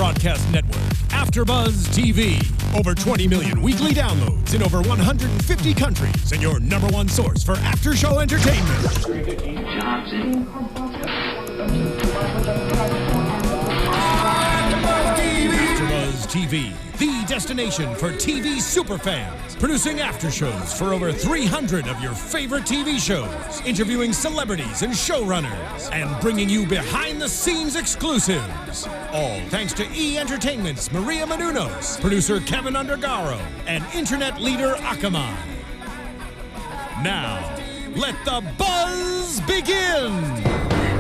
broadcast network, AFTERBUZZ TV. Over 20 million weekly downloads in over 150 countries, and your number one source for after-show entertainment. AFTERBUZZ TV, the destination for TV superfans. Producing aftershows for over 300 of your favorite TV shows. Interviewing celebrities and showrunners. And bringing you behind-the-scenes exclusives. All thanks to E! Entertainment's Maria Menounos, producer Kevin Undergaro, and internet leader Akamai. Now, let the buzz begin!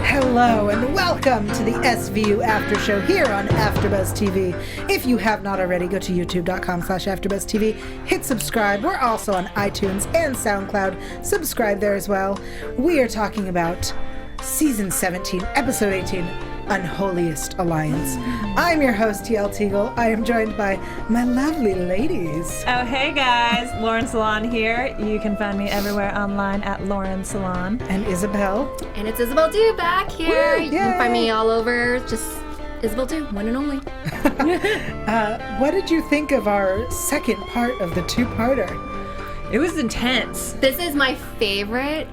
Hello and welcome to the SVU After Show here on AfterBuzz TV. If you have not already, go to youtube.com/AfterBuzzTV, hit subscribe. We're also on iTunes and SoundCloud. Subscribe there as well. We are talking about Season 17, Episode 18, Unholiest Alliance. I'm your host, Yael Tygiel. I am joined by my lovely ladies. Oh, hey guys, Lauren Salaun here. You can find me everywhere online at Lauren Salaun. And Isabelle. And it's Isabelle too, back here. Woo, you can find me all over, just Isabelle too, one and only. What did you think of our second part of the two-parter? It was intense. This is my favorite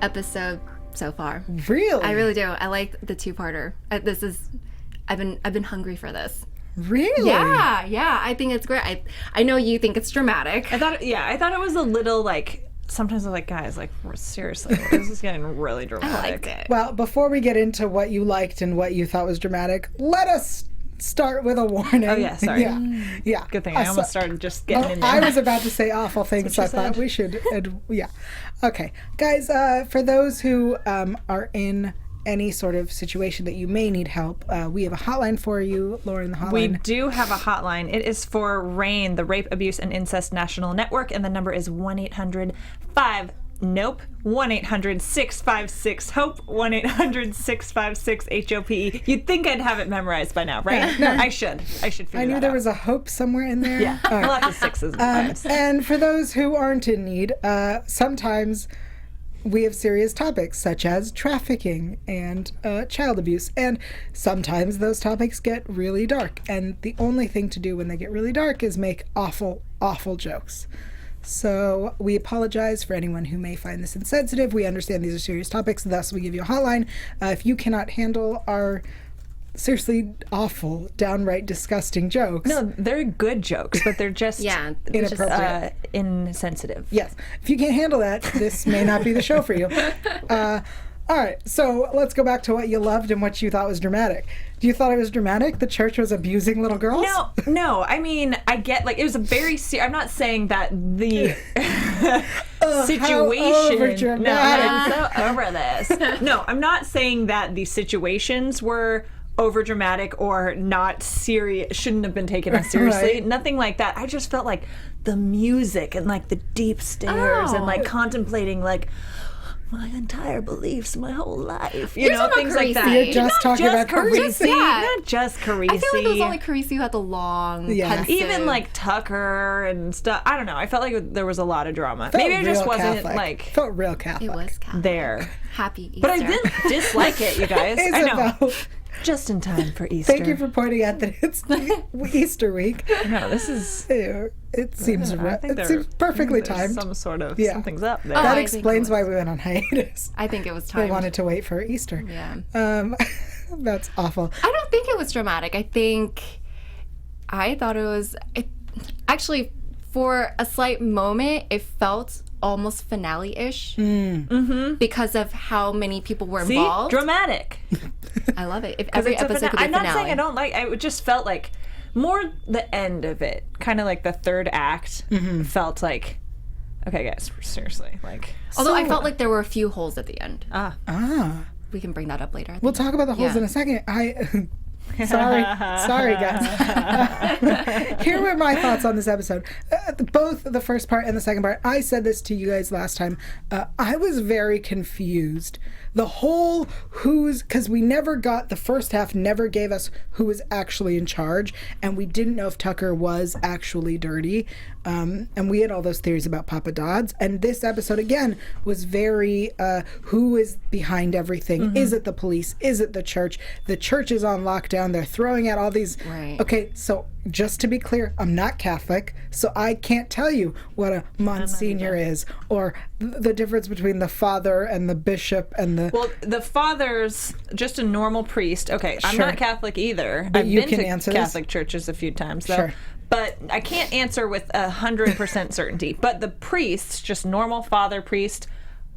episode so far. Really? I really do. I like the two-parter. I've been hungry for this. Really? Yeah. I think it's great. I know you think it's dramatic. I thought it was a little like, sometimes I'm like, guys, like, seriously, this is getting really dramatic. I liked it. Well, before we get into what you liked and what you thought was dramatic, let us start with a warning. Oh, yeah, sorry. Yeah. Good thing I almost started just getting in there. I was about to say awful things, so I thought we should, yeah. Okay. Guys, for those who are in any sort of situation that you may need help, we have a hotline for you, Lauren, the hotline. We do have a hotline. It is for RAIN, the Rape, Abuse, and Incest National Network, and the number is 1-800-656-HOPE, 1-800-656-HOPE. You'd think I'd have it memorized by now, right? No. I should figure that out. I knew there was a hope somewhere in there. Yeah, lots of sixes and fives. And for those who aren't in need, sometimes we have serious topics such as trafficking and child abuse, and sometimes those topics get really dark, and the only thing to do when they get really dark is make awful, awful jokes. So we apologize for anyone who may find this insensitive. We understand these are serious topics, thus we give you a hotline. If you cannot handle our seriously awful, downright disgusting jokes. No, they're good jokes, but they're just inappropriate. Insensitive. Yes. If you can't handle that, this may not be the show for you. All right, so let's go back to what you loved and what you thought was dramatic. Do you thought it was dramatic? The church was abusing little girls? No. I mean, I get, like, it was a very I'm not saying that the situation. No, I'm so over this. No, I'm not saying that the situations were over dramatic or not serious, shouldn't have been taken as seriously. Right. Nothing like that. I just felt like the music and like the deep stares and like contemplating like my entire beliefs, my whole life. You know, things like that. You're just talking about Carisi. Not just Carisi. I feel like it was only Carisi who had the long, pensive. Even like Tucker and stuff. I don't know. I felt like there was a lot of drama. Maybe it just wasn't like felt real Catholic. It was Catholic. There. Happy Easter. But I didn't dislike it, you guys. I know. Just in time for Easter. Thank you for pointing out that it's Easter week. No, this is... It seems perfectly timed. Some sort of something's up there. That explains why we went on hiatus. I think it was timed. We wanted to wait for Easter. Yeah. That's awful. I don't think it was dramatic. I thought it was... Actually, for a slight moment, it felt almost finale-ish because of how many people were involved. See? Dramatic. I love it. If every episode could be a finale. I'm not saying I don't like it. Just felt like more the end of it, kind of like the third act felt like, okay guys, seriously, like. Although I felt like there were a few holes at the end. We can bring that up later. We'll talk about the holes in a second. Sorry guys. Here were my thoughts on this episode. Both the first part and the second part. I said this to you guys last time. I was very confused. The whole because we never got, the first half never gave us who was actually in charge, and we didn't know if Tucker was actually dirty. And we had all those theories about Papa Dodds. And this episode, again, was very, who is behind everything? Is it the police? Is it the church? The church is on lockdown. They're throwing out all these. Right. Okay, so just to be clear, I'm not Catholic, so I can't tell you what a Monsignor is, or the difference between the father and the bishop and the... Well, the father's just a normal priest. Okay, I'm Sure. not Catholic either. But I've you been can to answer this? Catholic churches a few times, though. Sure. But I can't answer with 100% certainty. But the priests, just normal father priest,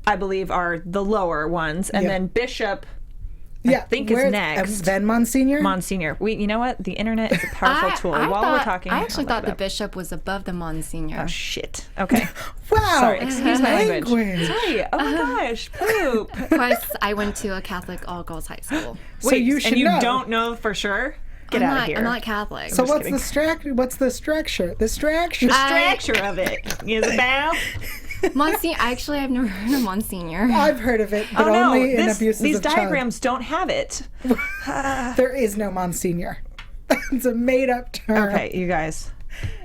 I believe are the lower ones. And Yeah. then bishop, Yeah, I think is next. Then Monsignor? Monsignor. You know what? The internet is a powerful tool. While we're talking, I actually I'll look thought it the up. bishop was above the Monsignor. Oh, shit. Okay. Wow! Sorry, excuse my language. Language. Sorry. Oh my gosh. Poop. Plus, I went to a Catholic all-girls high school. So Wait, you should and you know. don't know for sure? Get out of here. I'm not Catholic. So what's kidding. the structure? The structure? The structure of it, Isabelle. Monsignor, actually, I've never heard of Monsignor. I've heard of it, but Oh no, only in abuses these of child. diagrams don't have it. There is no Monsignor. It's a made-up term. Okay, you guys,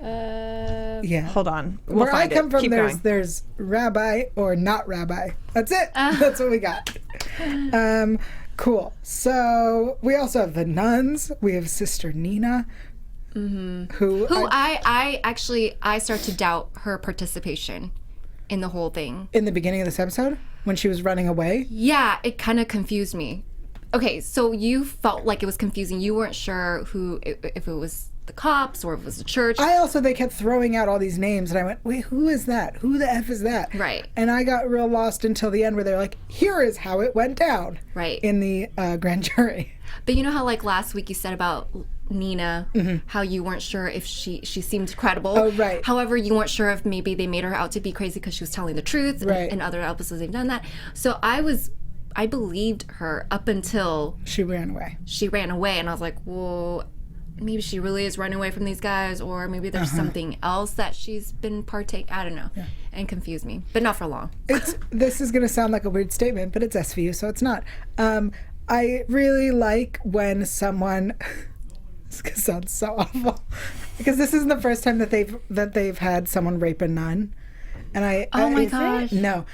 Yeah. hold on. We'll Where I find come it. from, Keep going. there's rabbi or not rabbi. That's it. That's what we got. Cool. So we also have the nuns. We have Sister Nina, who I start to doubt her participation in the whole thing. in the beginning of this episode, when she was running away. Yeah, it kind of confused me. Okay, so you felt like it was confusing. You weren't sure if it was the cops or if it was the church. They kept throwing out all these names, and I went, wait, who is that? Who the F is that? Right. And I got real lost until the end, where they're like, here is how it went down. Right. In the grand jury. But you know how like last week you said about Nina, how you weren't sure if she seemed credible. Oh, right. However, you weren't sure if maybe they made her out to be crazy because she was telling the truth. Right. In other episodes they've done that. So I believed her up until She ran away. she ran away, and I was like, well, maybe she really is running away from these guys, or maybe there's something else that she's been I don't know, and confused me, but not for long. This is going to sound like a weird statement, but it's SVU, so it's not. I really like when someone... This is going to sound so awful. Because this isn't the first time that they've had someone rape a nun. And Oh my gosh. No.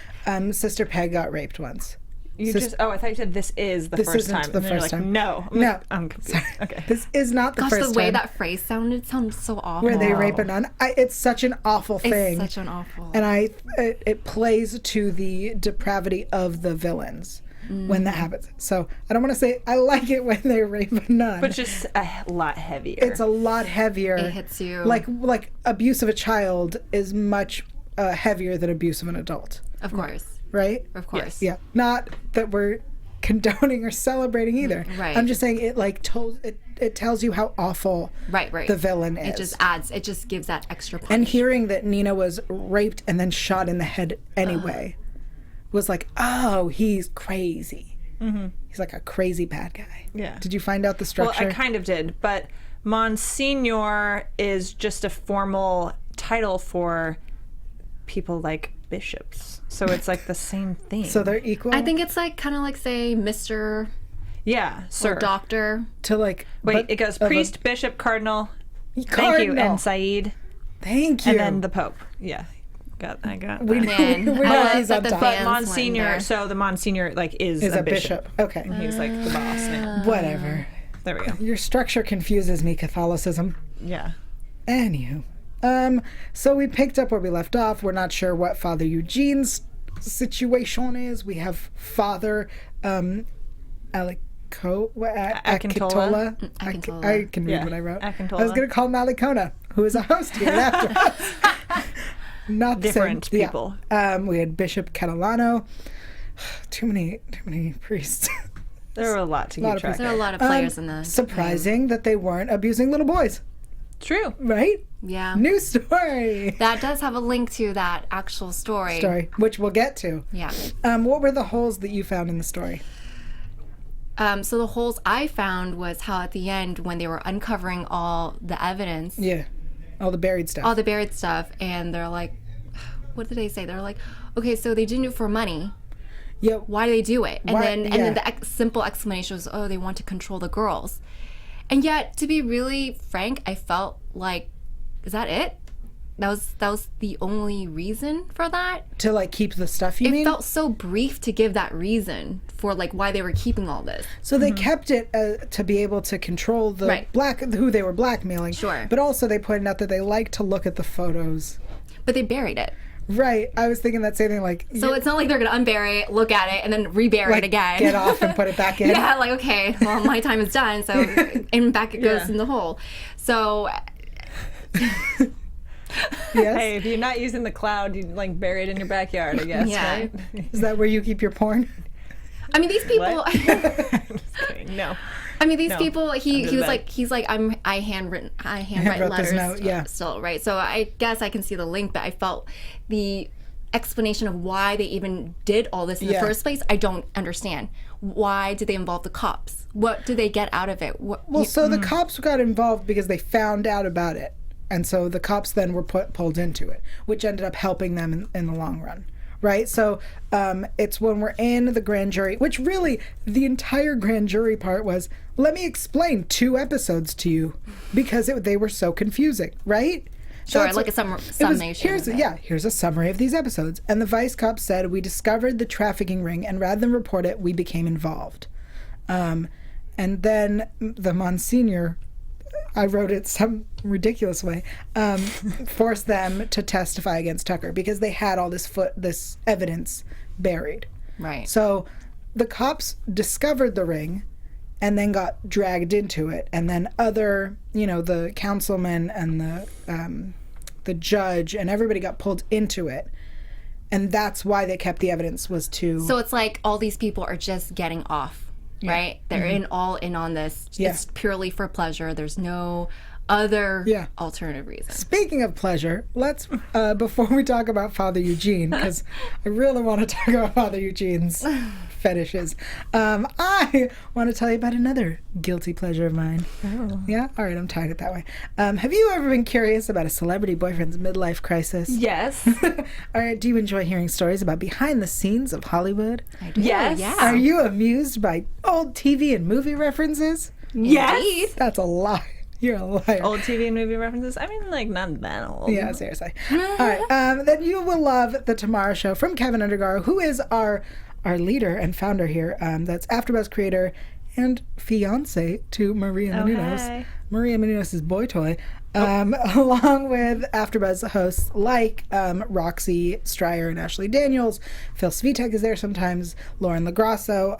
Sister Peg got raped once. I thought you said this is the This first isn't time. the And then you're first like, time. No. No. I'm confused. Okay. This is not the Gosh, first the way time that phrase sounded so awful. where they rape a nun. It's such an awful thing. It's such an awful. And it plays to the depravity of the villains when that happens. So I don't want to say I like it when they rape a nun. But just a lot heavier. It's a lot heavier. It hits you. Like abuse of a child is much heavier than abuse of an adult, Of course. right? Of course. Yeah. Not that we're condoning or celebrating either. Right. I'm just saying it tells you how awful Right. the villain is. It just gives that extra punch. And hearing that Nina was raped and then shot in the head anyway was like, oh, he's crazy. He's like a crazy bad guy. Yeah. Did you find out the structure? Well, I kind of did, but Monsignor is just a formal title for people like bishops. So it's like the same thing. So they're equal? I think it's like kind of like say Mr. yeah, sir. or Doctor. to like... Wait, but it goes of a- priest, bishop, cardinal. Thank you, Cardinal. and Saeed, Thank you. and then the Pope. Yeah, I got. we that. Man, we I know like he's that on the top. But fans went Monsignor, there. so the Monsignor like is Is a a bishop. Okay. He's like the boss now. Whatever. There we go. Your structure confuses me, Catholicism. Yeah. Anywho. So we picked up where we left off. We're not sure what Father Eugene's situation is. We have Father Akintola. Akintola. Akintola. I can read Yeah, what I wrote. Akintola. I was going to call him Alicona, who is a host here after us. Not the Different same. people. Yeah. We had Bishop Catalano. Too many priests. There were a lot to Lot keep of track There are a of. lot of players in the Surprising that they weren't abusing little boys, True. right? Yeah. New story. That does have a link to that actual story. Which we'll get to. Yeah. What were the holes that you found in the story? So the holes I found was how at the end when they were uncovering all the evidence, Yeah, all the buried stuff. all the buried stuff, and they're like, what did they say? They're like, okay, so they didn't do it for money. Yeah, Why do they do it? And Why- then the simple explanation was, oh, they want to control the girls. And yet, to be really frank, I felt like, is that it? That was the only reason for that. To like keep the stuff, you mean? It felt so brief to give that reason for like why they were keeping all this. So they kept it to be able to control the who they were blackmailing. Sure. But also they pointed out that they like to look at the photos. But they buried it. Right. I was thinking that same thing. Like, so it's not like they're gonna unbury it, look at it, and then rebury it again. Get off and put it back in. Yeah. Like, okay, well, my time is done. So and back it goes in the hole. So. Yes. Hey, if you're not using the cloud, you like bury it in your backyard, I guess. Yeah. Right? Is that where you keep your porn? I mean, these people. Just kidding. No. I mean, these people. He was like, he's like, I handwrite letters. Note, Still, right? So I guess I can see the link, but I felt the explanation of why they even did all this in the first place. I don't understand. Why did they involve the cops? What did they get out of it? So the cops got involved because they found out about it. And so the cops then were pulled into it, which ended up helping them in the long run, right? So it's when we're in the grand jury, which really the entire grand jury part was, let me explain 2 episodes to you because they were so confusing, right? Sure, That's like a summation. Here's a summary of these episodes. And the vice cop said, we discovered the trafficking ring, and rather than report it, we became involved. And then the Monsignor, I wrote it some ridiculous way, forced them to testify against Tucker because they had all this evidence buried. Right. So the cops discovered the ring and then got dragged into it. And then the councilman and the judge and everybody got pulled into it. And that's why they kept the evidence was to... So it's like all these people are just getting off. Right? They're all in on this. Yeah. It's purely for pleasure. There's no other alternative reason. Speaking of pleasure, let's, before we talk about Father Eugene, because I really want to talk about Father Eugene's fetishes, I want to tell you about another guilty pleasure of mine. Oh. Yeah? All right, I'm tying it that way. Have you ever been curious about a celebrity boyfriend's midlife crisis? Yes. All right, do you enjoy hearing stories about behind the scenes of Hollywood? I do. Yes. Yeah. Are you amused by old TV and movie references? Yes. That's a lie. You're a liar. Old TV and movie references? I mean, like, not that old. Yeah, seriously. All right. Then you will love The Tomorrow Show from Kevin Undergaro, who is our leader and founder here. That's AFTERBUZZ creator and fiance to Maria Menounos. Hey. Maria Menounos' boy toy. Along with AFTERBUZZ hosts like Roxy Stryer and Ashley Daniels. Phil Svitek is there sometimes, Lauren Lagrasso,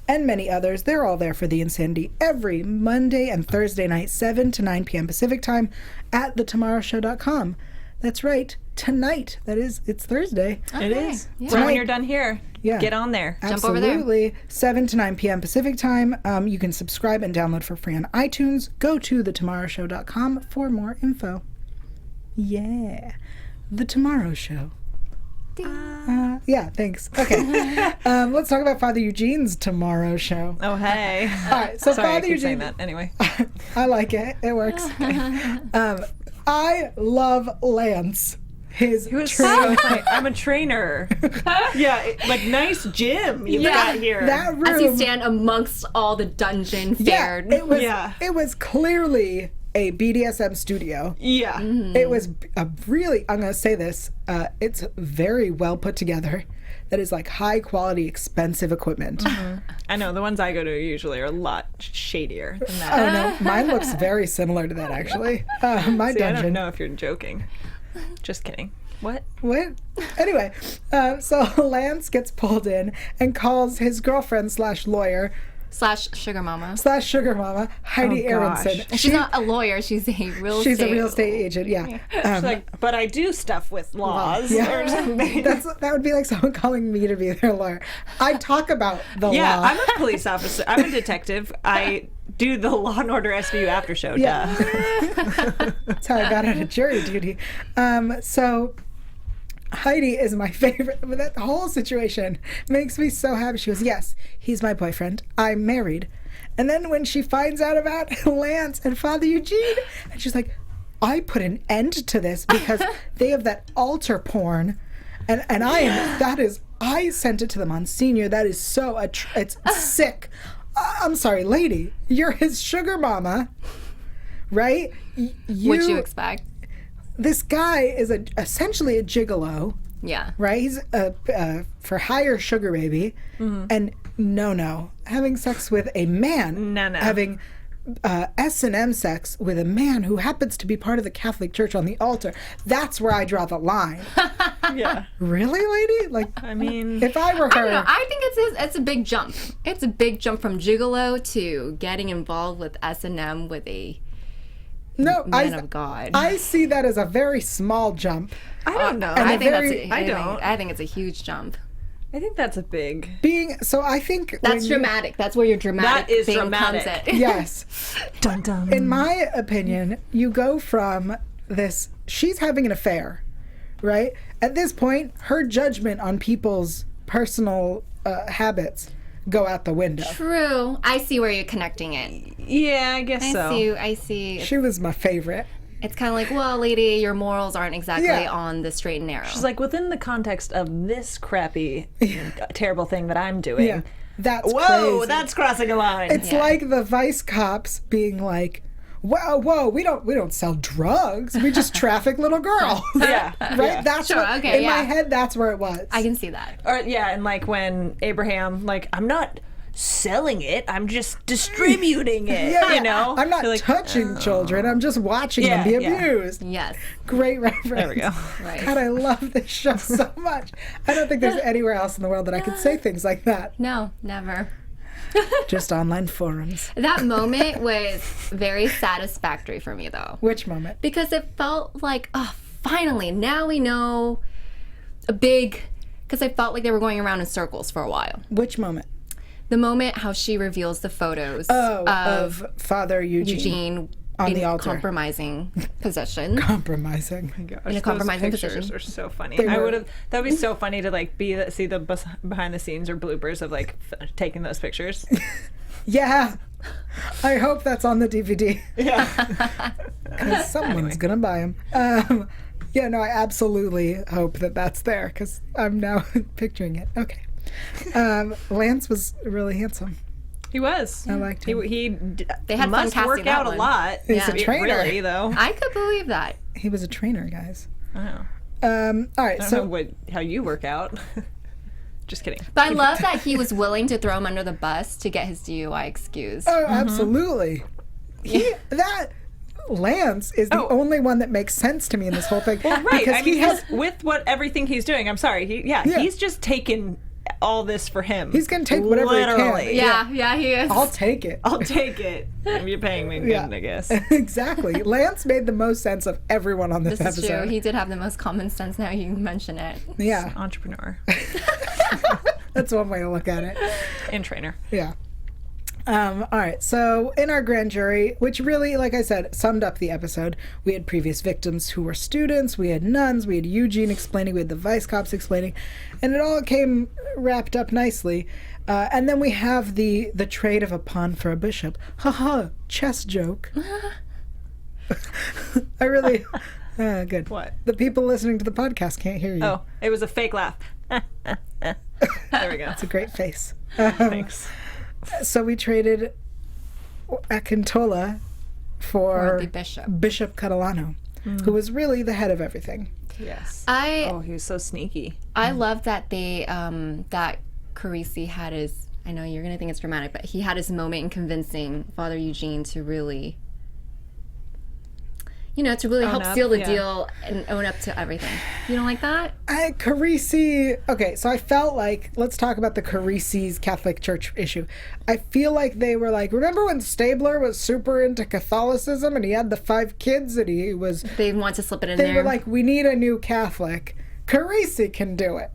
and many others. They're all there for the insanity every Monday and Thursday night, 7 to 9 p.m. Pacific time at thetomorrowshow.com. That's right. Tonight. That is, it's Thursday. It is. Yeah. So when you're done here, get on there. Jump over there. Absolutely. 7 to 9 p.m. Pacific time. You can subscribe and download for free on iTunes. Go to thetomorrowshow.com for more info. Yeah. The Tomorrow Show. Yeah, thanks. Okay. Let's talk about Father Eugene's Tomorrow Show. Oh, hey. All right. So Sorry, I Father keep saying Eugene. that. Anyway. I like it. It works. I love Lance. He was so funny. I'm a trainer. Yeah, like nice gym you've got here. That room. As you stand amongst all the dungeon fared. It was clearly a BDSM studio. Yeah. It was a really, I'm going to say this, it's very well put together. That is like high quality, expensive equipment. I know, the ones I go to usually are a lot shadier than that. Oh no, mine looks very similar to that actually. My See, I dungeon. don't know if you're joking. Just kidding. What? Anyway, so Lance gets pulled in and calls his girlfriend / lawyer / sugar mama. / sugar mama, Heidi Oh, Aronson. gosh. And she's not a lawyer. She's a real She's estate. a real estate agent, yeah. She's like, but I do stuff with laws or something. That would be like someone calling me to be their lawyer. I talk about the Yeah, law. I'm a police officer. I'm a detective. I do the Law and Order SVU after show. Yeah. Duh. That's how I got out of jury duty. So Heidi is my favorite. But that whole situation makes me so happy. She goes, yes, he's my boyfriend. I'm married. And then when she finds out about Lance and Father Eugene, and she's like, I put an end to this because they have that altar porn. And I sent it to the Monsignor. That is so, it's sick. I'm sorry, lady. You're his sugar mama, right? What you expect? this guy is essentially a gigolo, Yeah. right? He's a for hire sugar baby, and having sex with a man, having S&M sex with a man who happens to be part of the Catholic Church on the altar. That's where I draw the line. Yeah. Really, lady? Like, I mean, if I were her, I don't know. I think it's a big jump. It's a big jump from gigolo to getting involved with S&M with a man of God. I see that as a very small jump. I don't know. I think it's a huge jump. I think that's a big I think That's dramatic. That's where your dramatic That is thing dramatic. comes in. Yes. dun dun. In my opinion, you go from this, she's having an affair, right? At this point, her judgment on people's personal habits go out the window. True. I see where you're connecting it. Yeah, I guess so. I see. She was my favorite. It's kind of like, well, lady, your morals aren't exactly on the straight and narrow. She's like, within the context of this crappy, terrible thing that I'm doing. Yeah. That's Whoa, crazy. that's crossing a line. It's like the vice cops being like, whoa, we don't sell drugs. We just traffic little girls. Yeah. Right? Yeah. That's Sure, what, okay, in yeah. my head, that's where it was. I can see that. Or and like when Abraham, like, I'm not selling it, I'm just distributing it. Yeah. You know? I'm not You're like, touching children. I'm just watching them be Yeah. abused. Yes. Great reference. There we go. Right. God, I love this show so much. I don't think there's anywhere else in the world that I could say things like that. No, never. Just online forums. That moment was very satisfactory for me, though. Which moment? Because it felt like, oh, finally, now we know because I felt like they were going around in circles for a while. Which moment? The moment how she reveals the photos of Father Eugene on in the altar. compromising position. Compromising. In a compromising Those pictures position. are so funny. They I were. would have. That would be so funny to like see the behind the scenes or bloopers of like taking those pictures. Yeah. I hope that's on the DVD. Yeah. Because someone's going to buy them. Yeah, no, I absolutely hope that that's there because I'm now picturing it. Okay. Lance was really handsome. He was. I liked him. They had fun must casting work that out one. a lot. He's a trainer. Really though. I could believe that. He was a trainer, guys. Oh. All right, I don't so know how you work out. Just kidding. But I love that he was willing to throw him under the bus to get his DUI excused. oh, absolutely. Lance is the only one that makes sense to me in this whole thing. Well, right. Because I mean, he has. with everything he's doing. I'm sorry. He's just taken all this for him. He's gonna take whatever he can. Literally. Yeah, he is. I'll take it. I'll take it. If you're paying me, Yeah. good, I guess. Exactly. Lance made the most sense of everyone on this, This is episode. true. He did have the most common sense now you mention it. Yeah, Entrepreneur that's one way to look at it. and trainer. Yeah. All right. So in our grand jury, which really, like I said, summed up the episode, we had previous victims who were students, we had nuns, we had Eugene explaining, we had the vice cops explaining, and it all came wrapped up nicely. And then we have the trade of a pawn for a bishop. Haha, chess joke. I really... good. What? The people listening to the podcast can't hear you. Oh, it was a fake laugh. There we go. It's a great face. Thanks. So we traded Akintola for the bishop. Bishop Catalano, who was really the head of everything. Yes. I he was so sneaky. love that they that Carisi had his. I know you're gonna think it's dramatic, but he had his moment in convincing Father Eugene to really, help up, seal the yeah. deal and own up to everything. You don't like that? Carisi, okay, so I felt like, let's talk about the Carisi's Catholic Church issue. I feel like they were like, remember when Stabler was super into Catholicism and he had the 5 kids and he was, They want to slip it in they there. were like, we need a new Catholic. Carisi can do it.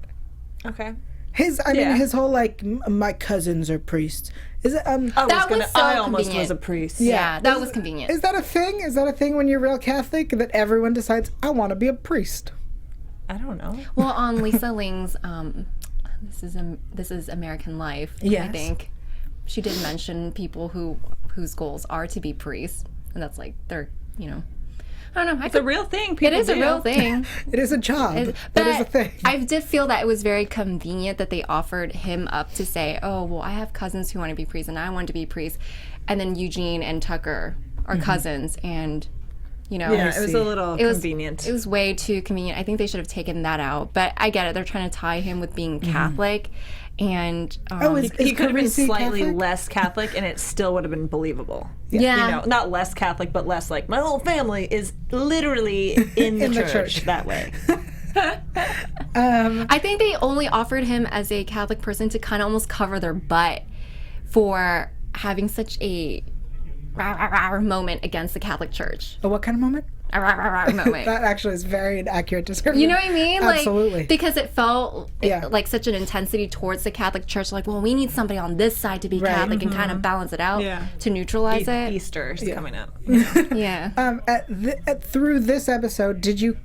Okay. His whole like, my cousins are priests. Is it, I almost convenient. was a priest. Yeah, that was convenient. Is that a thing? Is that a thing when you're real Catholic that everyone decides, I want to be a priest? I don't know. Well, on Lisa Ling's this is American Life. Yes. I think she did mention people whose goals are to be priests, and that's like they're I don't know. It's a real thing. It People is a do. real thing. It is a job. But That is a thing. I did feel that it was very convenient that they offered him up to say, oh, well, I have cousins who want to be priests and I want to be priests. And then Eugene and Tucker are cousins and You know, Yeah, it was a little convenient. It was way too convenient. I think they should have taken that out. But I get it. They're trying to tie him with being Catholic. And he could have been Carisi slightly Catholic? less Catholic, and it still would have been believable. Yeah. You know, not less Catholic, but less like, my whole family is literally in the church that way. I think they only offered him as a Catholic person to kind of almost cover their butt for having such a moment against the Catholic Church. A what kind of moment? Moment. That actually is very accurate description. You know what I mean? Absolutely. Like, because it felt Yeah. like such an intensity towards the Catholic Church. Like, well, we need somebody on this side to be Right. Catholic and kind of balance it out to neutralize it. Easter's coming up. Yeah. Through this episode, did you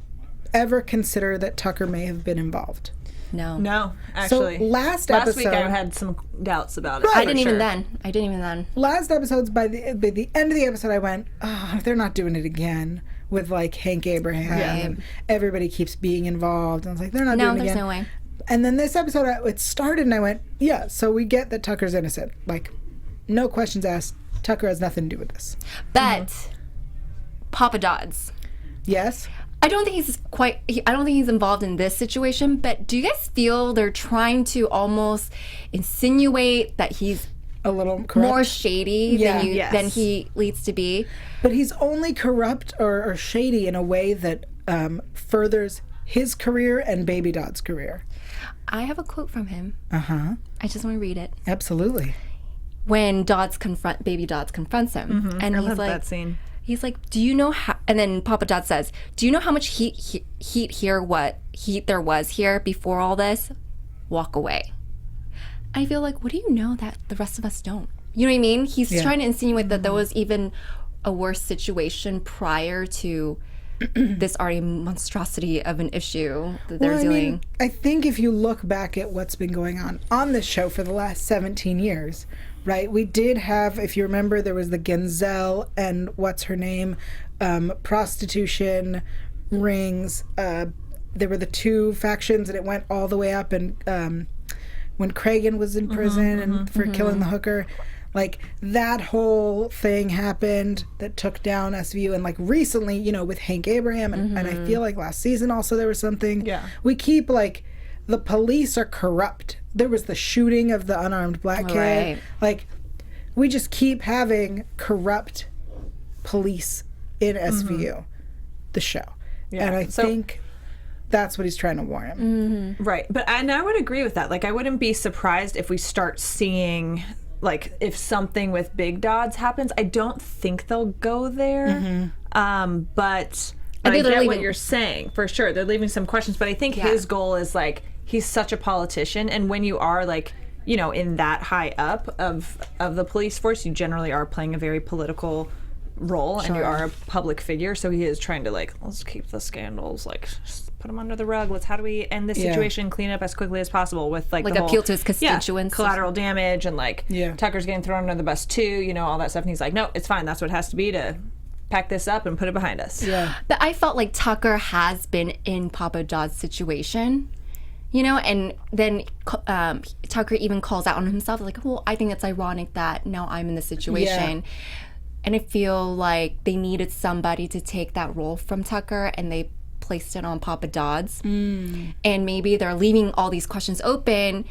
ever consider that Tucker may have been involved? No, actually. So last week I episode- had some doubts about it. I didn't even then. Last episodes, by the end of the episode, I went, oh, they're not doing it again with like Hank Abraham and everybody keeps being involved. And I was like, they're not doing it again. No, there's no way. And then this episode, it started and I went, yeah, so we get that Tucker's innocent. Like, no questions asked. Tucker has nothing to do with this. But Papa Dodds. Yes? I don't think I don't think he's involved in this situation, but do you guys feel they're trying to almost insinuate that he's A little corrupt. more shady Yeah. than he leads to be? But he's only corrupt or shady in a way that furthers his career and Baby Dodd's career. I have a quote from him. Uh-huh. I just want to read it. Absolutely. When Baby Dodds confronts him, and I he's love like, that scene. he's like, do you know how? And then Papa Dodd says, do you know how much heat there was here before all this? Walk away. I feel like, what do you know that the rest of us don't? You know what I mean? He's trying to insinuate that there was even a worse situation prior to this already monstrosity of an issue that they're dealing. I think if you look back at what's been going on this show for the last 17 years, right? We did have, if you remember, there was the Genzel and what's her name, prostitution rings. There were the two factions, and it went all the way up. And when Cragen was in prison and for killing the hooker, like that whole thing happened that took down SVU. And like recently, you know, with Hank Abraham, and I feel like last season also there was something. Yeah. We keep like, the police are corrupt. There was the shooting of the unarmed black kid. Right. Like, we just keep having corrupt police in SVU, the show. Yeah. And I think that's what he's trying to warn him. Right. But I would agree with that. Like, I wouldn't be surprised if we start seeing, like, if something with Big Dodds happens. I don't think they'll go there. But I get what you're saying, for sure. They're leaving some questions. But I think his goal is, like, he's such a politician. And when you are, like, you know, in that high up of the police force, you generally are playing a very political role, and you are a public figure. So he is trying to, like, let's keep the scandals, like, just put them under the rug. How do we end this situation, clean it up as quickly as possible with, like the appeal whole, to his constituents, collateral damage, and like Tucker's getting thrown under the bus too, you know, all that stuff. And he's like, no, it's fine. That's what it has to be to pack this up and put it behind us. Yeah. But I felt like Tucker has been in Papa Dodd's situation, you know, and then Tucker even calls out on himself, like, well, I think it's ironic that now I'm in this situation. Yeah. And I feel like they needed somebody to take that role from Tucker, and they placed it on Papa Dodd's. And maybe they're leaving all these questions open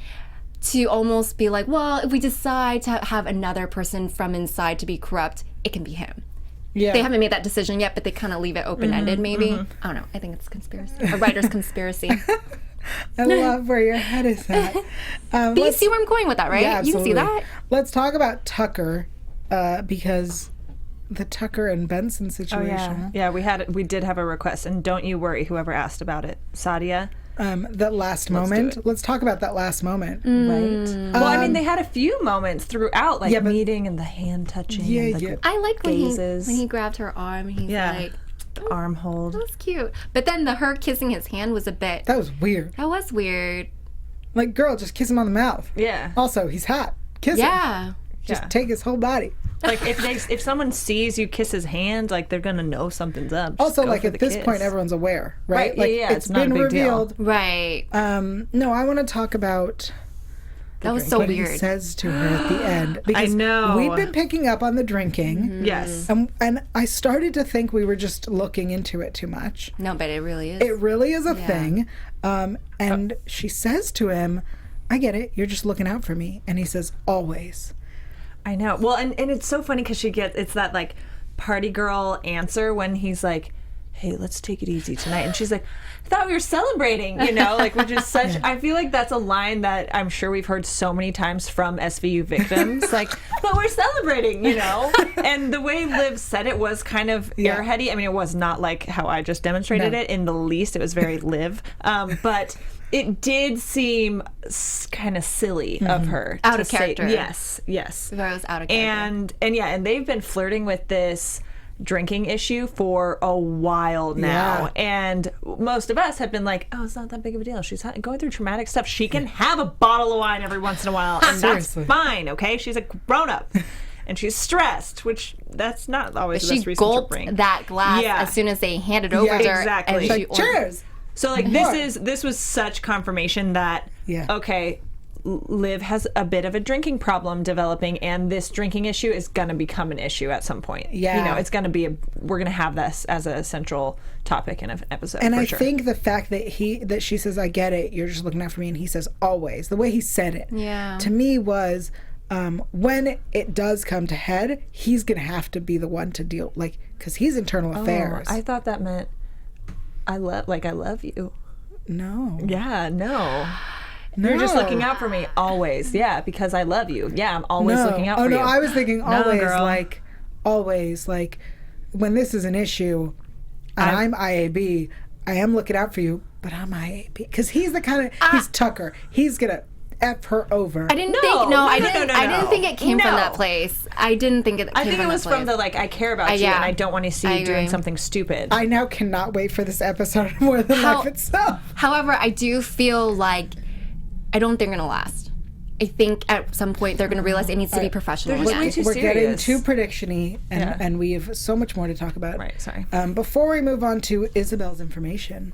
to almost be like, well, if we decide to have another person from inside to be corrupt, it can be him. Yeah. They haven't made that decision yet, but they kind of leave it open-ended, maybe. I don't know. I think it's conspiracy. A writer's conspiracy. I love where your head is at. But you see where I'm going with that, right? Yeah, you can see that. Let's talk about Tucker, because the Tucker and Benson situation. Yeah, we did have a request, and don't you worry, whoever asked about it, Sadia. That last moment. Let's talk about that last moment. Right. Well, I mean, they had a few moments throughout, like meeting and the hand touching. and the I liked when gazes. he grabbed her arm and he's like, the arm hold. that was cute. But then her kissing his hand was a bit. That was weird. That was weird. Like, girl, just kiss him on the mouth. Yeah. Also, he's hot. Kiss him. Yeah. Just take his whole body. Like, if someone sees you kiss his hand, like, they're gonna know something's up. Just Also, go like, for at the this kiss. point, everyone's aware, right? Right, Like, yeah, it's it's not a been big deal. revealed. Right. No, I want to talk about That was so But weird. he says to her at the end, because know. we'd been picking up on the drinking. Yes. And I started to think we were just looking into it too much. No, but it really is. It really is a thing. And she says to him, I get it. You're just looking out for me. And he says, always. I know. Well, and it's so funny because it's that like party girl answer when he's like, hey, let's take it easy tonight. And she's like, I thought we were celebrating, like, which is such, I feel like that's a line that I'm sure we've heard so many times from SVU victims, like, but we're celebrating, And the way Liv said it was kind of airheady. I mean, it was not like how I just demonstrated it in the least. It was very Liv. But it did seem kind of silly of her. Out of character. Yes. I thought it was out of character. And they've been flirting with this drinking issue for a while now, and most of us have been like, oh, it's not that big of a deal. She's going through traumatic stuff. She can have a bottle of wine every once in a while, and that's fine. Okay, she's a grown-up. And she's stressed, which that's not always the best reason to bring. She gulped that glass as soon as they handed over to her. Exactly. And Like, cheers. So like this was such confirmation that okay, Liv has a bit of a drinking problem developing, and this drinking issue is going to become an issue at some point. Yeah. It's going to be we're going to have this as a central topic in an episode. And I sure. think the fact that she says, I get it, you're just looking out for me, and he says, always. The way he said it, to me was, when it does come to head, he's going to have to be the one to deal, like, because he's internal affairs. I thought that meant I love you. No. Yeah, no. You're just looking out for me always. Yeah, because I love you. Yeah, I'm always looking out for you. Oh, no, I was thinking always, girl. always, like, when this is an issue, and I'm IAB, I am looking out for you, but I'm IAB. Because he's the kind of, he's Tucker. He's going to F her over. I didn't think it came from that place. I didn't think it came from that place. I think it was from the, like, I care about you, and I don't want to see you doing something stupid. I now cannot wait for this episode more than life itself. However, I do feel like I don't think they're going to last. I think at some point they're going to realize it needs to be professional They're just again. way too We're getting serious. too prediction-y, and we have so much more to talk about. Right, sorry. Before we move on to Isabelle's information,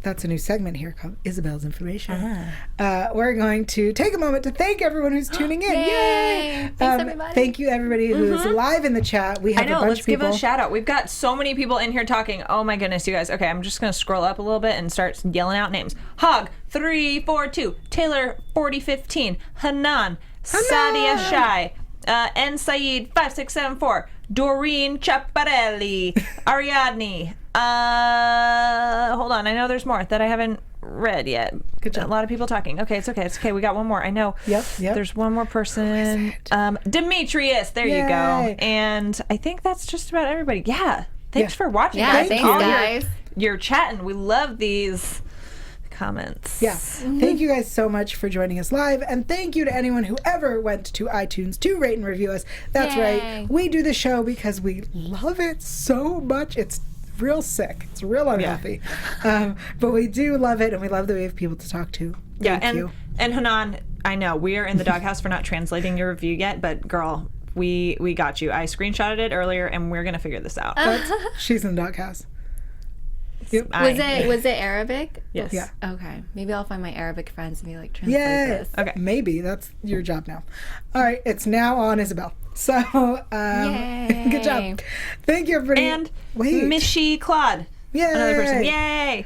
that's a new segment here called Isabelle's Information. We're going to take a moment to thank everyone who's tuning in. Yay! Thanks, everybody. Thank you, everybody who's live in the chat. We have a bunch let's of people. give a shout out. We've got so many people in here talking. Oh my goodness, you guys. Okay, I'm just going to scroll up a little bit and start yelling out names. Hog 342, Taylor 4015, Hanan, Sadia Shai, N Saeed 5674, Doreen Chaparelli, Ariadne. Hold on. I know there's more that I haven't read yet. Good job. A lot of people talking. Okay, it's okay. It's okay. We got one more. I know. Yep. There's one more person. Demetrius. There you go. And I think that's just about everybody. Yeah. Thanks for watching, Yeah, guys. thanks, All guys. You're chatting. We love these comments. Yeah. Thank you guys so much for joining us live. And thank you to anyone who ever went to iTunes to rate and review us. That's right. We do the show because we love it so much. It's real sick. It's real unhealthy. But we do love it, and we love that we have people to talk to. Thank you. And Hanan, I know we are in the doghouse for not translating your review yet, but girl, we got you. I screenshotted it earlier, and we're gonna figure this out. She's in the doghouse. Yep. Was it Arabic? Yes. Yeah. Okay. Maybe I'll find my Arabic friends and be like, translate this. Okay. Maybe that's your job now. All right, it's now on Isabelle. So, Yay. good job. Thank you, everybody. And Mishy Claude. Yay. Another person. Yay.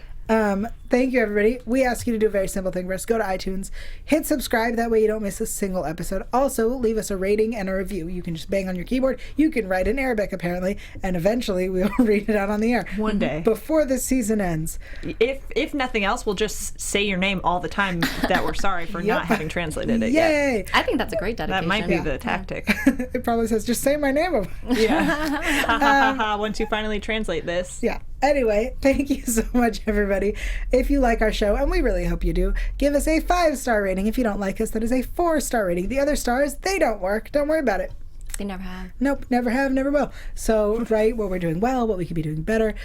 Thank you, everybody. We ask you to do a very simple thing for us. Go to iTunes, hit subscribe. That way you don't miss a single episode. Also, leave us a rating and a review. You can just bang on your keyboard. You can write in Arabic, apparently, and eventually we'll read it out on the air. One day. Before the season ends. If nothing else, we'll just say your name all the time that we're sorry for not having translated it yet. Yay. I think that's a great dedication. That might be the tactic. It probably says, just say my name. Yeah. Once you finally translate this. Yeah. Anyway, thank you so much, everybody. If you like our show, and we really hope you do, give us a 5-star rating. If you don't like us, that is a 4-star rating. The other stars, they don't work. Don't worry about it. They never have. Nope, never have, never will. So write what we're doing well, what we could be doing better,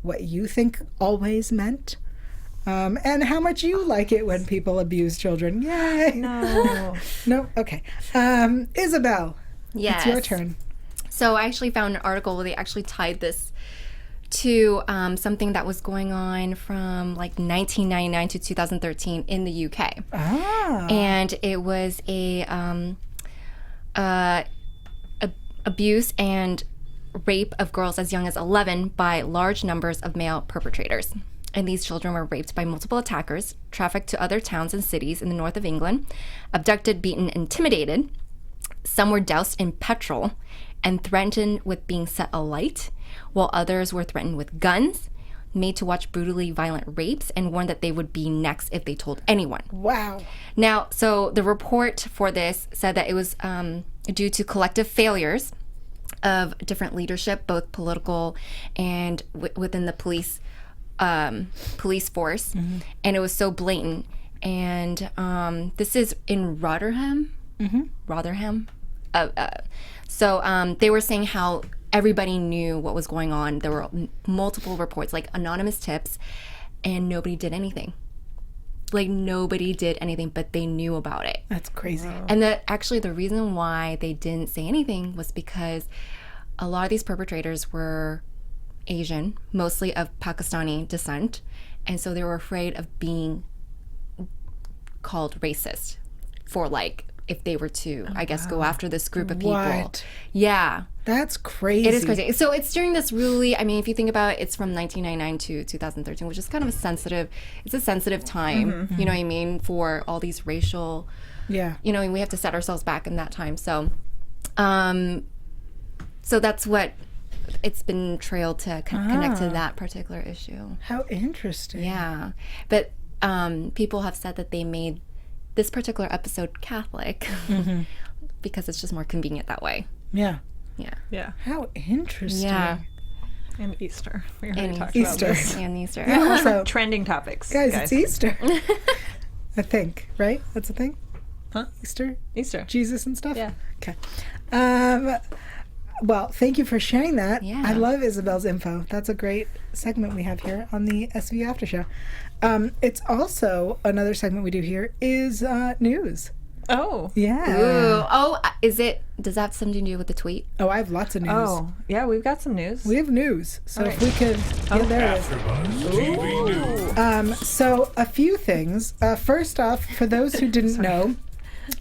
what you think always meant, and how much you like it when people abuse children. Yay! No. No? Okay. Isabelle, Yes. it's your turn. So I actually found an article where they actually tied this to something that was going on from like 1999 to 2013 in the UK. And it was a abuse and rape of girls as young as 11 by large numbers of male perpetrators. And these children were raped by multiple attackers, trafficked to other towns and cities in the north of England, abducted, beaten, intimidated. Some were doused in petrol and threatened with being set alight, while others were threatened with guns, made to watch brutally violent rapes, and warned that they would be next if they told anyone. Wow. Now, so the report for this said that it was due to collective failures of different leadership, both political and within the police force, and it was so blatant. And this is in Rotherham. So they were saying how everybody knew what was going on. There were multiple reports, like anonymous tips, and nobody did anything. Like nobody did anything, but they knew about it. That's crazy. Wow. And actually the reason why they didn't say anything was because a lot of these perpetrators were Asian, mostly of Pakistani descent, and so they were afraid of being called racist for like if they were to, I guess, go after this group of people. What? Yeah. That's crazy. It is crazy. So it's during this really, I mean, if you think about it, it's from 1999 to 2013, which is kind of a sensitive time, you know what I mean, for all these racial, you know, and we have to set ourselves back in that time. So, so that's what it's been trailed to connect to that particular issue. How interesting. Yeah. But people have said that they made this particular episode Catholic because it's just more convenient that way. Yeah. Yeah. Yeah. How interesting. Yeah. And Easter. We already talked Easter. about this. And Easter. Yeah, also, Trending topics. guys, it's Easter. I think, right? That's a thing? Huh? Easter? Easter. Jesus and stuff? Yeah. Okay. Well, thank you for sharing that. Yeah. I love Isabelle's info. That's a great segment we have here on the SVU After Show. It's also another segment we do here is news. Oh. Yeah. Ooh. Oh, does that have something to do with the tweet? Oh, I have lots of news. Oh, yeah, we've got some news. We have news. So if we could... there it is. AFTERBUZZ TV News. So a few things. First off, for those who didn't know,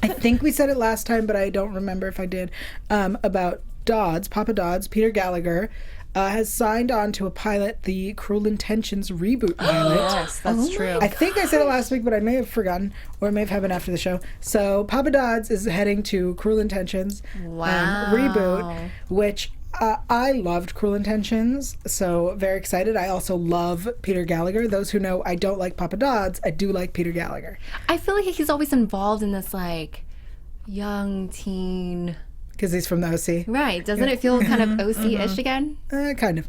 I think we said it last time, but I don't remember if I did, about Dodds, Papa Dodds, Peter Gallagher, has signed on to a pilot, the Cruel Intentions reboot pilot. Yes, that's true. I think I said it last week, but I may have forgotten, or it may have happened after the show. So Papa Dodds is heading to Cruel Intentions reboot, which I loved Cruel Intentions, so very excited. I also love Peter Gallagher. Those who know I don't like Papa Dodds, I do like Peter Gallagher. I feel like he's always involved in this like young teen... Because he's from the OC. Right. Doesn't it feel kind of OC-ish again? Kind of.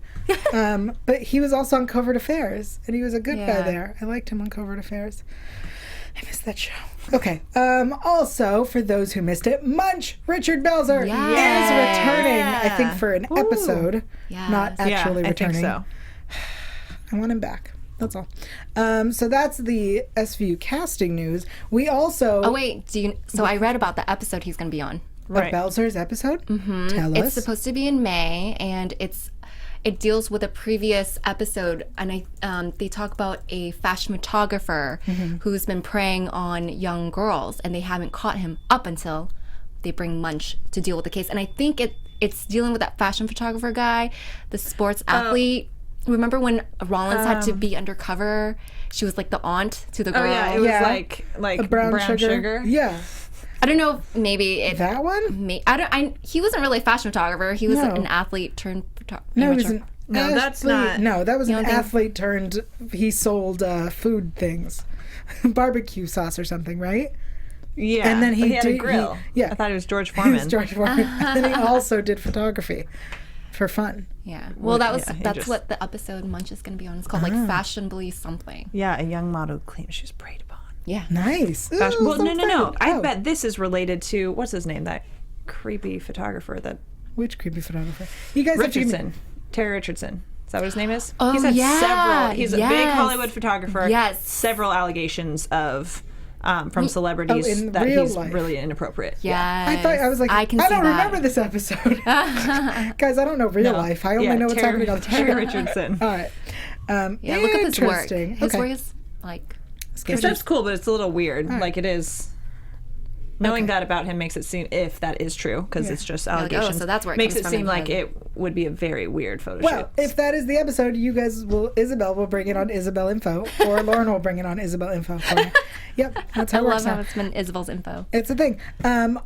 But he was also on Covert Affairs, and he was a good guy there. I liked him on Covert Affairs. I missed that show. Okay. Also, for those who missed it, Munch, Richard Belzer, is returning, I think, for an episode. Not actually returning. I think so. I want him back. That's all. So that's the SVU casting news. We also... Oh, wait. So I read about the episode he's going to be on. Belzer's episode? Mm-hmm. Tell us. It's supposed to be in May, and it deals with a previous episode, and they talk about a fashion photographer who's been preying on young girls, and they haven't caught him up until they bring Munch to deal with the case. And I think it's dealing with that fashion photographer guy, the sports athlete. Remember when Rollins had to be undercover? She was like the aunt to the girl. Oh yeah, it was like a brown sugar. Yeah. I don't know if maybe that one. He wasn't really a fashion photographer. He was an athlete turned photographer. No, he was an athlete. That's not. No, that was an athlete turned. He sold food things, barbecue sauce or something, right? Yeah, and then he had a grill. I thought it was George Foreman. He was George Foreman. And then he also did photography for fun. Yeah. Well, that's what the episode Munch is going to be on. It's called like Fashionably something. Yeah, a young model claims she was preyed upon. Yeah. Nice. Well, no. I bet this is related to, what's his name? That creepy photographer that... Which creepy photographer? You guys Richardson. Terry Richardson. Is that what his name is? Oh, He's had yeah. several... He's a big Hollywood photographer. Yes. Several allegations of from celebrities in that real he's life. really inappropriate. Yeah. I was like, I can see don't that. remember this episode. Guys, I don't know real life. I only know what's happening on the show. Terry Richardson. All right. Yeah, look up his work. Interesting. His Okay. work is like His stuff's cool, but it's a little weird. Right. Like, it is. Knowing that about him makes it seem, if that is true, because it's just allegations, so that's where it makes comes it from seem in like him. it would be a very weird photo Well, shoot. if that is the episode, you guys Isabelle will bring it on Isabelle Info, or Lauren will bring it on Isabelle Info for me. Yep, that's how I it works love how now. it's been Isabel's info. It's a thing.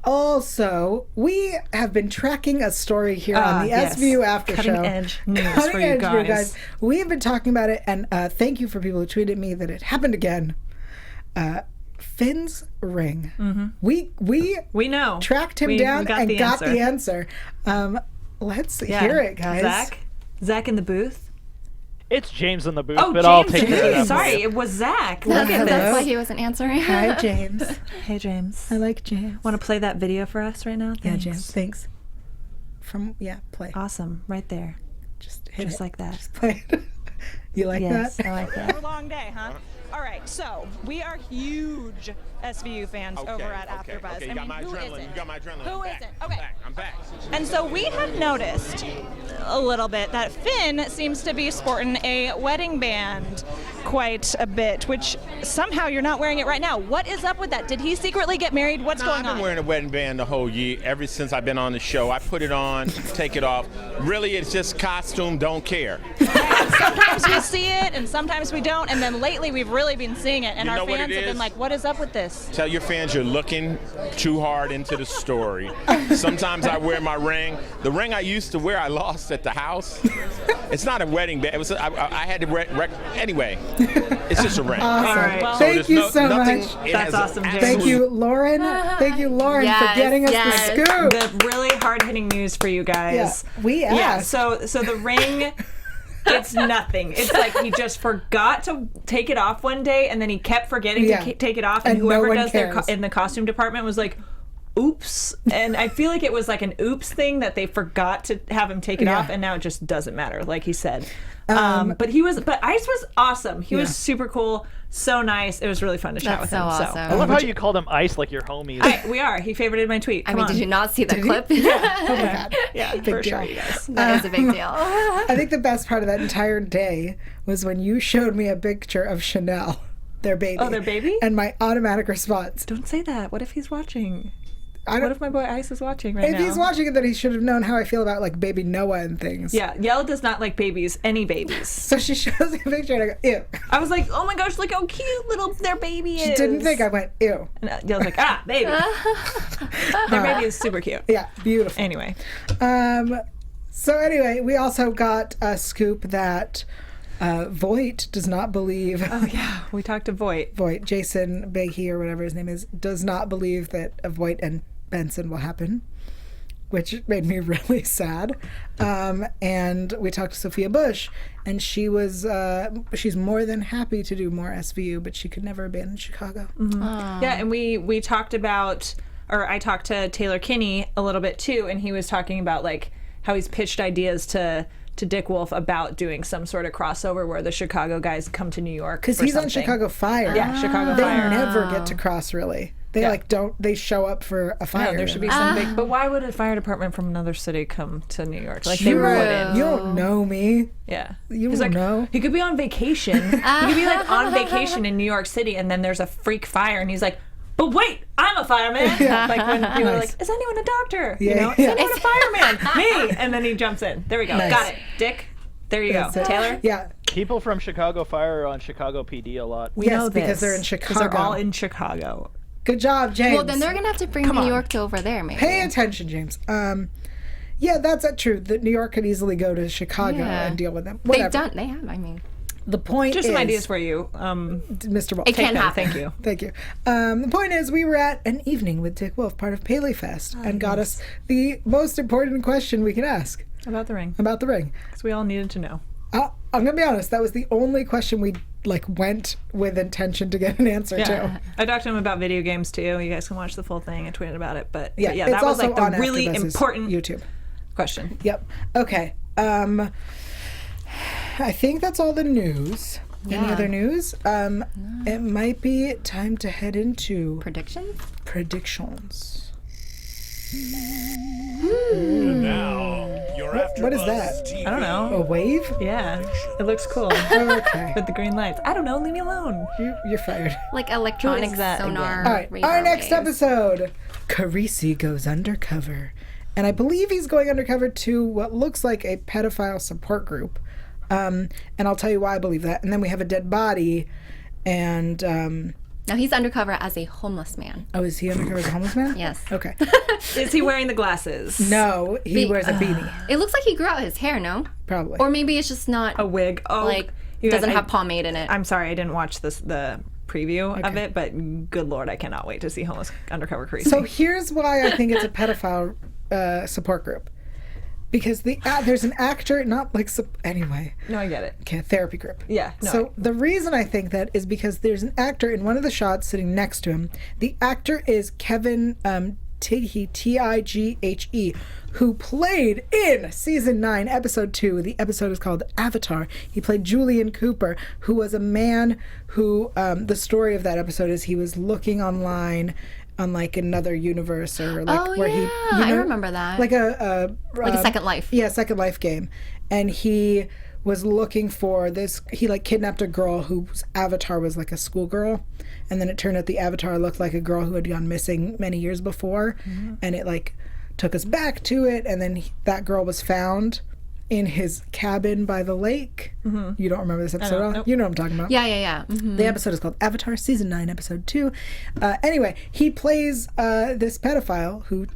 Also, we have been tracking a story here on the yes. SVU After Cutting Show. edge news Cutting for you edge, guys. We have been talking about it, and thank you for people who tweeted me that it happened again. Finn's ring. We know. tracked him We down got and the got answer. the answer. Let's hear it, guys. Zach in the booth. It's James in the booth, Oh, but I'll James. take care of that. Sorry, for you. it was Zach. Look Hello. at That's this. why he wasn't answering. Hi, James. Hey, James. I like James. Want to play that video for us right now? Yeah, Thanks. James. Thanks. Play. Awesome. Right there. Just hit Just it. like that. Just play it. You like Yes, that? I like that. Long day, huh? All right, so we are huge SVU fans over at AFTERBUZZ. Okay, you I got mean, my who adrenaline. isn't? You got my adrenaline. Who I'm back. isn't? I'm Okay. back. I'm back. And so we have noticed a little bit that Finn seems to be sporting a wedding band quite a bit, which somehow you're not wearing it right now. What is up with that? Did he secretly get married? What's I've going been on? wearing a wedding band the whole year, ever since I've been on the show. I put it on, take it off. Really, it's just costume, don't care. Sometimes we see it and sometimes we don't, and then lately we've really been seeing it, and You our know what fans it have been is? like, what is up with this? Tell your fans you're looking too hard into the story. Sometimes I wear my ring. The ring I used to wear, I lost at the house. It's not a wedding band. It was, I had to anyway. It's just a ring. Awesome. All right. Well, Thank there's you so nothing- much. it That's has awesome, James. Thank absolute- you, Lauren. Thank you, Lauren, Yes, for getting us yes. the scoop. The really hard-hitting news for you guys. Yeah, we asked. Yeah, so the ring, it's nothing. It's like he just forgot to take it off one day, and then he kept forgetting Yeah. to take it off, and And no whoever one does their cares. in the costume department was like, oops. And I feel like it was like an oops thing that they forgot to have him take it Yeah. off, and now it just doesn't matter, like he said. But Ice was awesome. He was super cool, so nice. It was really fun to chat with That's so him. awesome. I love how you called him Ice like your homies. We are. He favorited my tweet. I Come mean, on. did you not see the clip? Oh my God. Yeah, Big for deal. sure, you guys. That is a big deal. I think the best part of that entire day was when you showed me a picture of Chanel, their baby. Oh, their baby? And my automatic response. Don't say that. What if he's watching? I What don't, if my boy Ice is watching right if now? he's watching it, then he should have known how I feel about like baby Noah and things. Yeah, Yael does not like babies, any babies. So she shows me a picture and I go, ew. I was like, oh my gosh, look how cute little their baby is. She didn't think. I went, ew. And Yael's like, ah, baby. Their baby is super cute. Yeah, beautiful. Anyway, So anyway, we also got a scoop that Voight does not believe. oh yeah, we talked to Voight. Voight, Jason Behe or whatever his name is, does not believe that a Voight and Benson will happen, which made me really sad. And we talked to Sophia Bush, and she was she's more than happy to do more SVU, but she could never abandon Chicago. Yeah, and we talked about, or I talked to Taylor Kinney a little bit too, and he was talking about like how he's pitched ideas to Dick Wolf about doing some sort of crossover where the Chicago guys come to New York. Because for he's on something. Chicago Fire. Yeah, Chicago They Fire. never get to cross really. They Yeah. like don't. They show up for a fire. Yeah, there should be some big. But why would a fire department from another city come to New York? Like they You wouldn't. don't know me. Yeah. You He's don't like, know. He could be on vacation. He could be like on vacation in New York City, and then there's a freak fire, and he's like, "But wait, I'm a fireman." Like when people are Nice. like, "Is anyone a doctor?" Yeah, You know, yeah. "Is anyone a fireman?" Me, and then he jumps in. There we go. Nice. Got it, Dick. There you That's go, it. Taylor. Yeah. People from Chicago Fire are on Chicago PD a lot. We Yes, know because this, they're in 'cause they're Chicago. all in Chicago. Good job, James. Well, then they're gonna have to bring Come New on. York to over there, maybe. Pay attention, James. Yeah, that's true. That New York could easily go to Chicago Yeah. and deal with them. They've Whatever. done. They have. I mean, The point Just is, some ideas for you. Mr. Wolf. it can them. happen. Thank you. Thank you. The point is, we were at an evening with Dick Wolf, part of Paley Fest, and got us the most important question we can ask About the ring, about the ring. because we all needed to know. I'm gonna be honest. That was the only question we went with intention to get an answer to. I talked to him about video games too. You guys can watch the full thing. I tweeted about it, but Yeah, yeah, it's that was also like on the really AfterBuzz's important YouTube. question. Yep. Okay. I think that's all the news. Any Yeah. other news? It might be time to head into Predictions? predictions. Now, your What is that? AFTERBUZZ TV. I don't know. A wave? Yeah, it looks cool Okay. with the green lights. I don't know. Leave me alone. You're fired. Like electronic that sonar. All right, radar our next waves. episode, Carisi goes undercover. And I believe he's going undercover to what looks like a pedophile support group. And I'll tell you why I believe that. And then we have a dead body. And, Now he's undercover as a homeless man. oh, is he undercover as a homeless man? Yes. Okay. Is he wearing the glasses? No, he wears a beanie, It looks like he grew out his hair, no? probably. Or maybe it's just not A wig. Oh, like you guys, doesn't have pomade in it. I'm sorry, I didn't watch the preview of it, but good lord, I cannot wait to see homeless undercover Carisi. So here's why I think it's a pedophile support group. Because there's an actor, not like, anyway. no, I get it. Okay, therapy group. Yeah. No, So the reason I think that is because there's an actor in one of the shots sitting next to him. The actor is Kevin Tighe, Tighe, who played in season 9, episode 2. The episode is called Avatar. He played Julian Cooper, who was a man who, the story of that episode is he was looking online on like another universe or like Oh, where yeah. he, you I know, remember that. like a Second Life. yeah, Second Life game. And he was looking for this, he like kidnapped a girl whose avatar was like a schoolgirl. And then it turned out the avatar looked like a girl who had gone missing many years before. And it like took us back to it. And then that girl was found in his cabin by the lake. You don't remember this episode at all? nope. You know what I'm talking about. Yeah. Mhm. The episode is called Avatar, season 9, episode 2. Anyway, he plays this pedophile who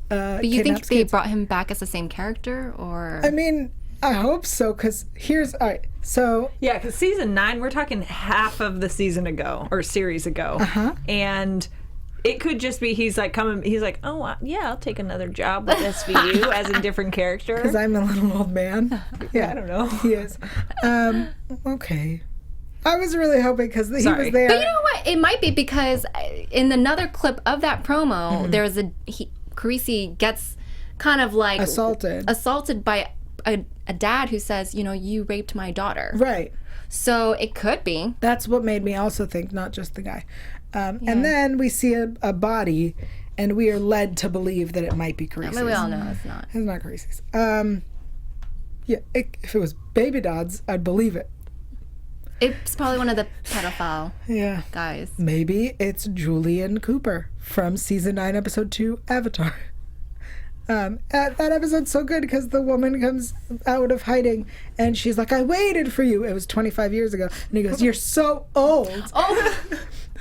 But you think kidnaps they kids. brought him back as the same character, or? I mean, I hope so, because here's, all right, so, yeah, because season 9, we're talking half of the season ago or series ago, and it could just be he's like, oh yeah, I'll take another job with SVU as a different character. because I'm a little old man. Yeah, I don't know. He is. Okay. I was really hoping, because he Sorry. was there. But you know what? It might be because in another clip of that promo, there's Carisi gets kind of like assaulted by a dad who says, you raped my daughter. Right. So it could be. That's what made me also think, not just the guy. And then we see a body, and we are led to believe that it might be Carisi's. But we all know it's not. It's not Carisi's. Yeah, if it was Baby Dodd's, I'd believe it. It's probably one of the pedophile Yeah. guys. Maybe it's Julian Cooper from season 9, episode 2, Avatar. That episode's so good because the woman comes out of hiding and she's like, I waited for you. It was 25 years ago. And he goes, you're so old. Oh,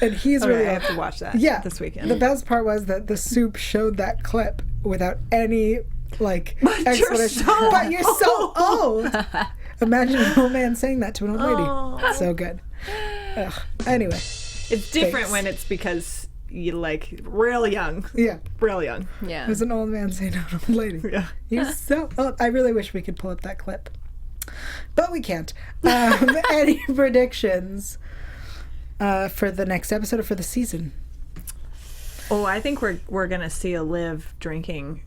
And he's Okay, really I old. have to watch that this weekend. The best part was that the soup showed that clip without any explanation. But you're so old. Imagine an old man saying that to an old lady. So good. Ugh. Anyway. It's different when it's because you like real young. Yeah. Real young. yeah. There's an old man saying to an old lady. Yeah. You're so old. I really wish we could pull up that clip. But we can't. Any predictions for the next episode or for the season? Oh, I think we're gonna see a Liv drinking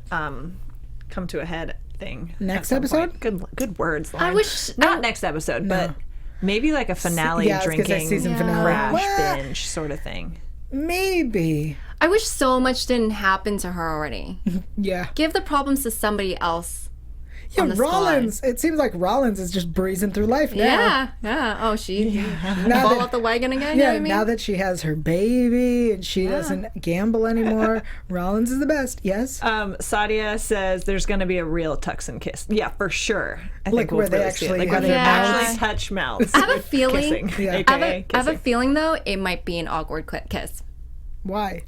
come to a head thing. Next at some episode? point. Good words, Lauren. I wish not next episode, but maybe like a finale Yeah, I was gonna say drinking season finale. crash What? binge sort of thing. Maybe. I wish so much didn't happen to her already. Yeah. Give the problems to somebody else. Yeah, on the Rollins. It seems like Rollins is just breezing through life now. Yeah. Oh, she Now fall that- off the wagon again. Yeah, You know what I mean? now that she has her baby and she doesn't gamble anymore, Rollins is the best. Yes. Sadia says there's going to be a real tux and kiss. Yeah, for sure. I Like think we'll where they really see it. actually like have where they their actually mouths. touch mouths. I have a feeling. Kissing, Yeah. aka I have a kissing. feeling though it might be an awkward kiss. Why?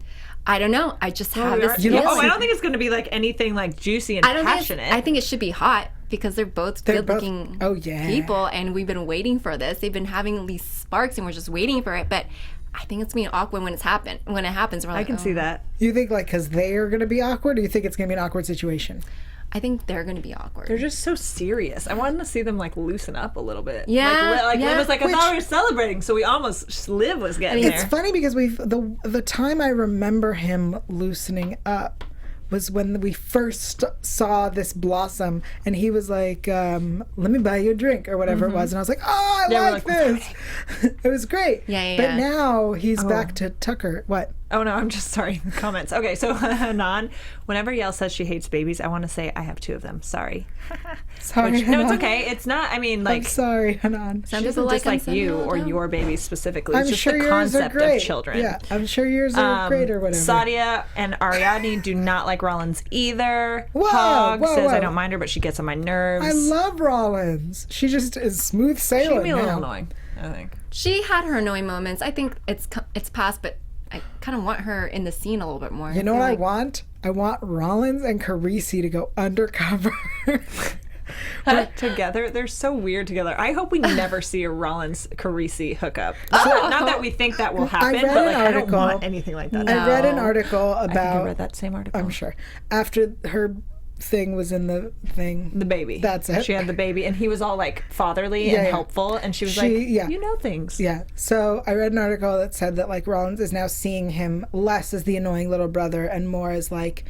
I don't know. I just have this You feeling. don't I don't think it's going to be like anything like juicy and I don't passionate. I think it should be hot because they're both good-looking oh, yeah. people, and we've been waiting for this. They've been having these sparks, and we're just waiting for it. But I think it's being awkward when it happens. We're I like, can see that. You think like because they're going to be awkward, or you think it's going to be an awkward situation? I think they're going to be awkward. They're just so serious. I wanted to see them like loosen up a little bit. Yeah, Like yeah. Liv was like, I Which- thought we were celebrating, so we almost Liv was getting It's there. funny because the time I remember him loosening up was when we first saw this blossom, and he was like, let me buy you a drink or whatever it was, and I was like, oh, I like this. It was great. Yeah. But now he's back to Tucker. What? Oh no, I'm just sorry. Comments. Okay, so Hanan, whenever Yael says she hates babies, I want to say I have 2 of them. Sorry. Sorry, No, Hanan. it's okay. It's not. I mean, like, I'm sorry, Hanan. she doesn't dislike you or your babies specifically. It's I'm just sure the yours are concept great. of children. Yeah, I'm sure yours are great or whatever. Sadia and Ariadne do not like Rollins either. Whoa, Hog whoa, says I whoa. don't mind her, but she gets on my nerves. I love Rollins. She just is smooth She sailing can be a little now. annoying, I think. She had her annoying moments. I think it's past, but I kind of want her in the scene a little bit more. You know what I want? I want Rollins and Carisi to go undercover. Together, they're so weird together. I hope we never see a Rollins Carisi hookup. Not that we think that will happen, read but like an I don't article. want anything like that. I read an article I think about. I read that same article. I'm sure. After her thing was in the thing. The baby. That's it. She had the baby, and he was all like fatherly Yeah, and yeah. helpful, and she was like, yeah. "You know things." Yeah. So I read an article that said that like Rollins is now seeing him less as the annoying little brother and more as like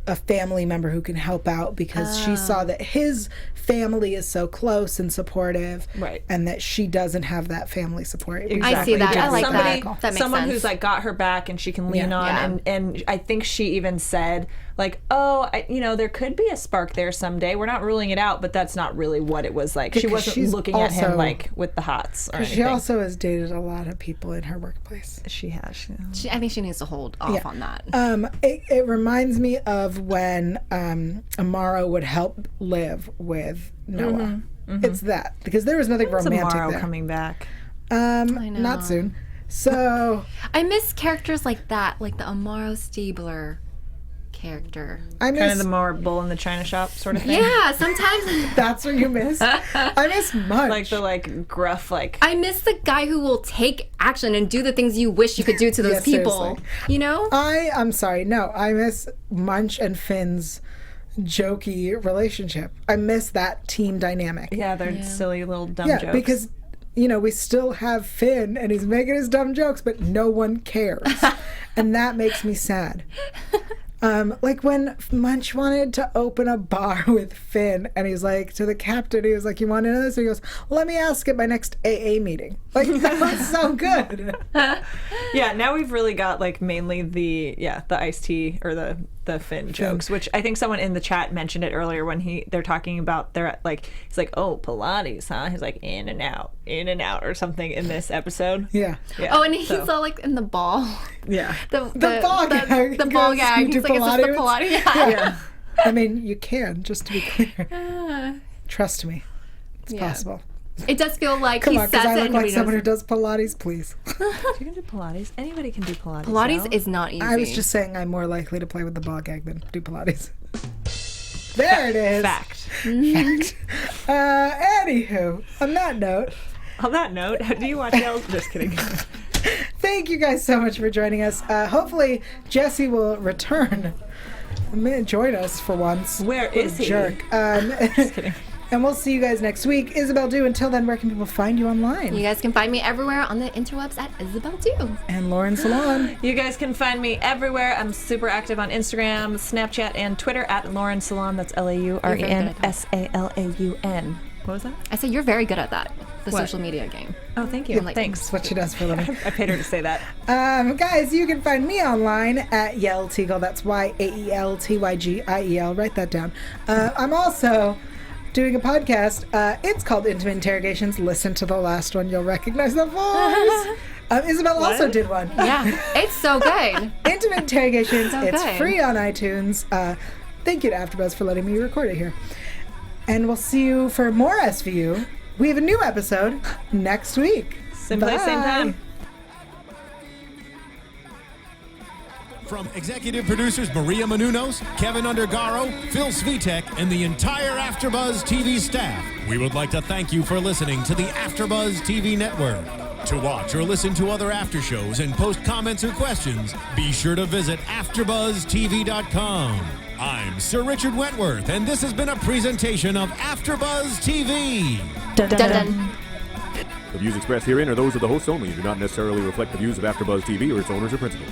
a family member who can help out because she saw that his family is so close and supportive, Right. and that she doesn't have that family support. I see that. I like Somebody, that. That makes someone sense. who's like got her back and she can lean Yeah. on, Yeah. and I think she even said like, "Oh, there could be a spark there someday. We're not ruling it out, but that's not really what it was like." She Because wasn't she's looking at him also- like with the hots or anything. She also has dated a lot of people in her workplace. She has. I think she needs to hold off on that. It reminds me of when Amaro would help live with Noah. It's that because there was nothing romantic Tomorrow there. coming back. Not soon. So I miss characters like that, like the Amaro Stabler character. I Kind of miss. the more bull in the china shop sort of thing. Yeah, sometimes That's what you miss. I miss Munch. Like the gruff I miss the guy who will take action and do the things you wish you could do to those Yeah, people. seriously. You know? I'm sorry. No, I miss Munch and Finn's jokey relationship. I miss that team dynamic. Yeah, they're silly little dumb Yeah, jokes. because we still have Finn and he's making his dumb jokes, but no one cares, and that makes me sad. Like when Munch wanted to open a bar with Finn, and he's like to the captain, he was like, "You want to know this?" And he goes, "Let me ask at my next AA meeting." Like that was so good. yeah, now we've really got like mainly the iced tea or the Finn jokes, which I think someone in the chat mentioned it earlier when they're talking about they're like he's like, "Oh, Pilates, huh?" He's like in and out or something in this episode. Yeah. Yeah. Oh, and he's all like in the ball. Yeah. The ball gag. The He ball goes, gag. "You He's do like, is this the Pilates?" Pilates? Yeah. I mean, you can, just to be clear. Trust me, it's possible. It does feel like Come he on, says because I it look and like nobody someone who knows. does Pilates, please. You can do Pilates. Anybody can do Pilates. Pilates now. is not easy. I was just saying I'm more likely to play with the ball gag than do Pilates. There it is. Fact. Fact. Anywho, on that note, On that note, do you watch Yael's? Just kidding. thank you guys so much for joining us. Hopefully, Jesse will return. Join us for once. Where What is a he? jerk. Just kidding. And we'll see you guys next week. Isabelle Do, until then, where can people find you online? You guys can find me everywhere on the interwebs at Isabelle Do. And Lauren Salaun. You guys can find me everywhere. I'm super active on Instagram, Snapchat, and Twitter at Lauren Salaun. That's LaurenSalaun. What was that? I said you're very good at that. The What? social media game. Oh, thank you. like- Thanks. That's what she does for a living. I paid her to say that. Guys, you can find me online at Yael Tygiel. That's YAELTYGIEL. Write that down. I'm also doing a podcast. It's called Intimate Interrogations. Listen to the last one. You'll recognize the voice. Isabelle also did one. Yeah, it's so good. Intimate Interrogations. So It's good. free on iTunes. Thank you to AfterBuzz for letting me record it here. And we'll see you for more SVU. We have a new episode next week. Same place, same Bye. time. From executive producers Maria Menounos, Kevin Undergaro, Phil Svitek, and the entire AfterBuzz TV staff, we would like to thank you for listening to the AfterBuzz TV network. To watch or listen to other after shows and post comments or questions, be sure to visit AfterBuzzTV.com. I'm Sir Richard Wentworth, and this has been a presentation of AfterBuzz TV. Dun, dun, dun. The views expressed herein are those of the hosts only and do not necessarily reflect the views of AfterBuzz TV or its owners or principals.